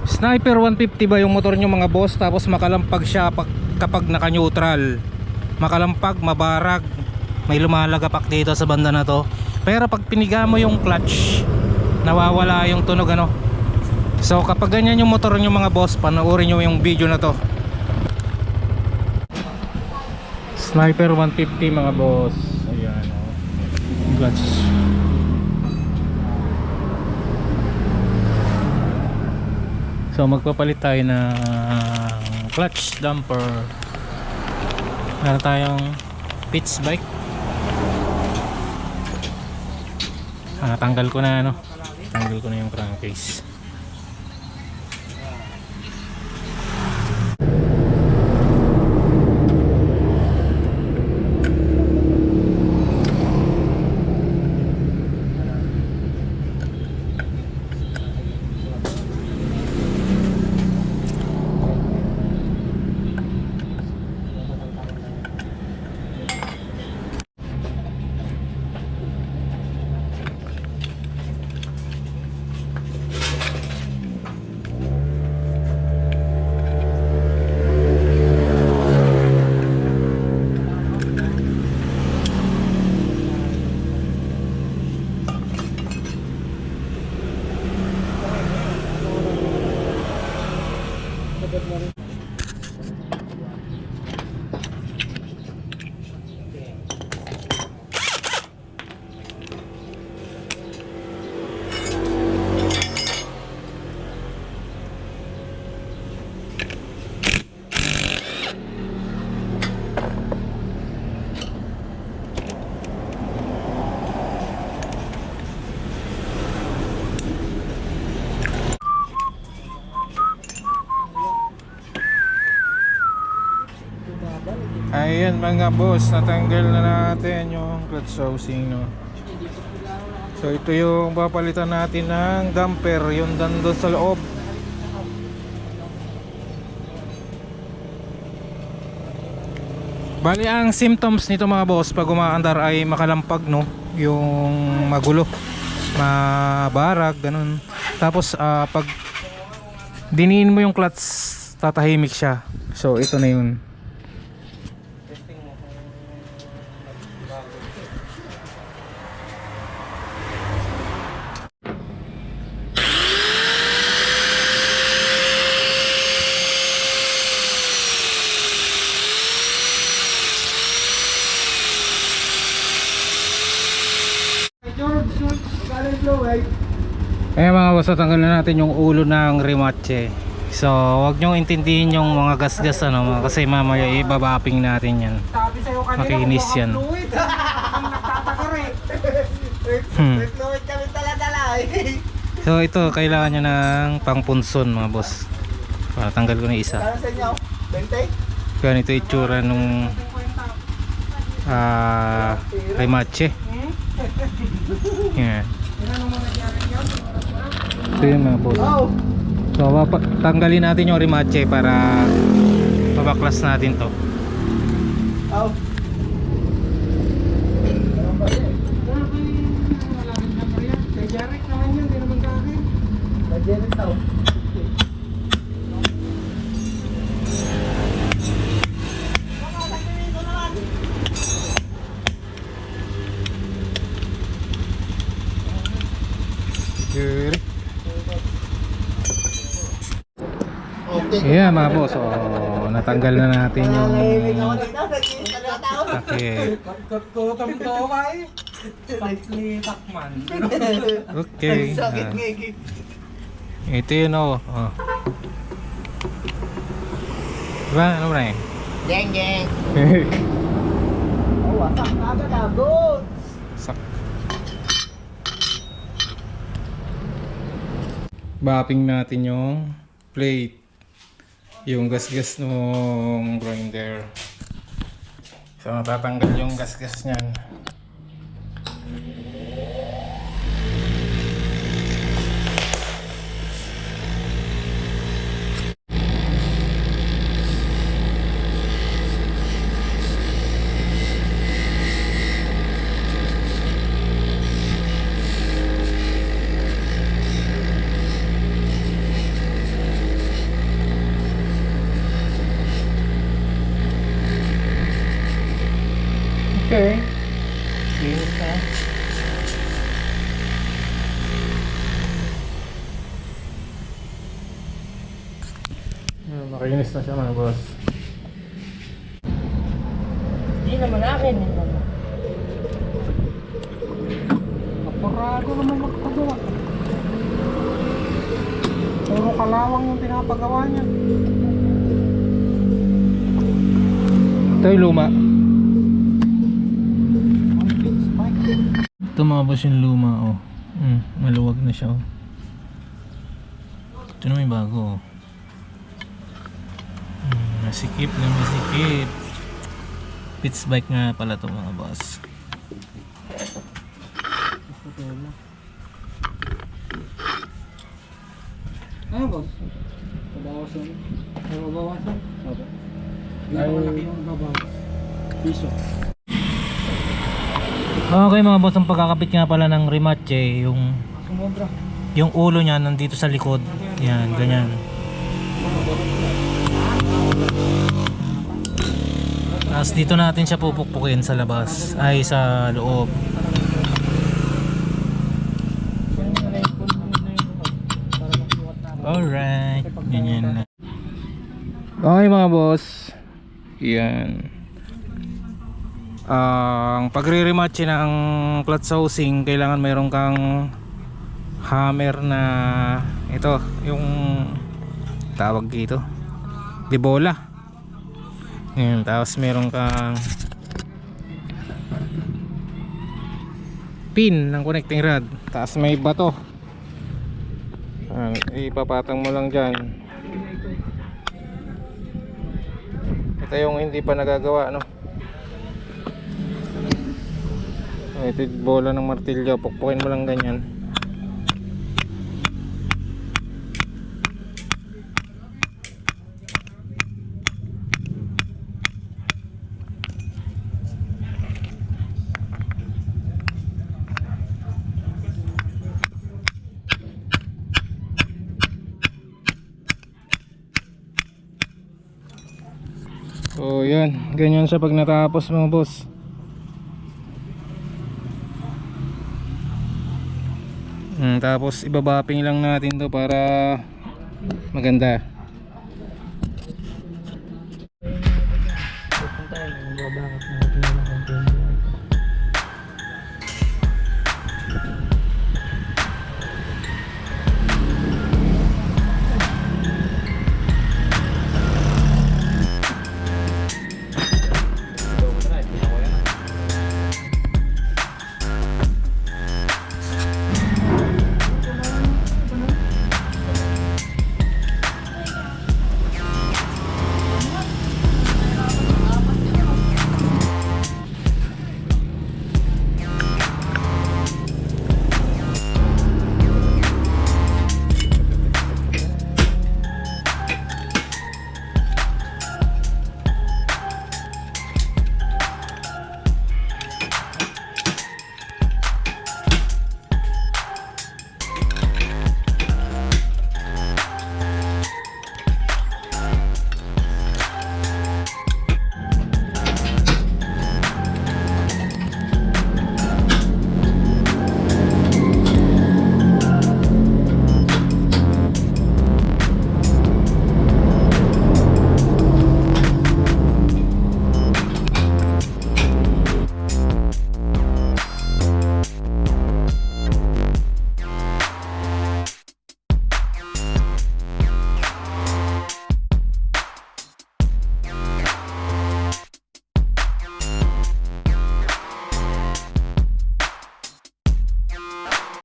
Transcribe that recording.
Sniper 150 ba yung motor nyo mga boss? Tapos makalampag siya kapag naka-neutral. Makalampag, mabarag. May lumalagapak dito sa banda na to. Pero pag piniga mo yung clutch, nawawala yung tunog ano. So kapag ganyan yung motor nyo mga boss, panoorin nyo yung video na to. Sniper 150 mga boss. Ayan o. Clutch. So magpapalit tayo ng clutch damper. Meron tayong pitch bike. Tanggal ko na ano. Tanggal ko na yung crankcase. Ayan mga boss, natanggal na natin yung clutch housing no. So ito yung papalitan natin ng damper, yung doon sa loob. Bali ang symptoms nito mga boss pag umaandar ay makalampag no, yung magulo, mabarag, ganun. Tapos pag diniin mo yung clutch, tatahimik siya. So ito na yun. Ayan mga boss, tanggalin na natin yung ulo ng Rimache. So wag nyong intindihin yung mga gas-gas ano, kasi mamaya ibabaping natin yan. Makinis yan. So ito kailangan nyo ng pangpunson mga boss. Tanggal ko na isa. Kaya ito itsura nung Rimache. Yan. Ito yun mga boss. So tanggalin natin yung Rimache para mabaklas natin to. Yeah mga boss, so natanggal na natin yung okay. Ito yun oh. Diba? Ano ba na Geng geng. Bapping natin yung plate, yung gas-gas ng grinder. So matatanggal yung gas-gas niyan. Makinis na siya mga boss. Hindi naman akin. Apurado naman magpagawa. Puro kalawang yung pinapagawa niya. Ito yung luma. Ito mga boss yung luma, oh. Maluwag na siya, oh. Ito naman yung bago, oh. Masikip na masikip. Pitts bike nga pala ito mga boss. Ano boss? Babawasan. Babawasan? Opo. Hindi ko malaki yung babawas. Piso. Okay mga boss, ang pagkakapit nga pala ng Rimache, Sumobra. yung ulo niya nandito sa likod. Yan, ganyan. Tapos dito natin siya pupukpukin sa labas, ay sa loob. Alright, ganyan na. Okay mga boss, yan. Ang pagre-rematch ng clutch housing, kailangan mayroon kang hammer na ito, yung tawag dito, di bola. Yan, tapos meron kang pin ng connecting rod, tapos may bato. Ipapatang mo lang dyan. Ito yung hindi pa nagagawa, no? Ito yung bola ng martilyo, pukpukin mo lang ganyan. So yan, ganyan siya pag natapos mga boss. Tapos ibabapping lang natin to para maganda.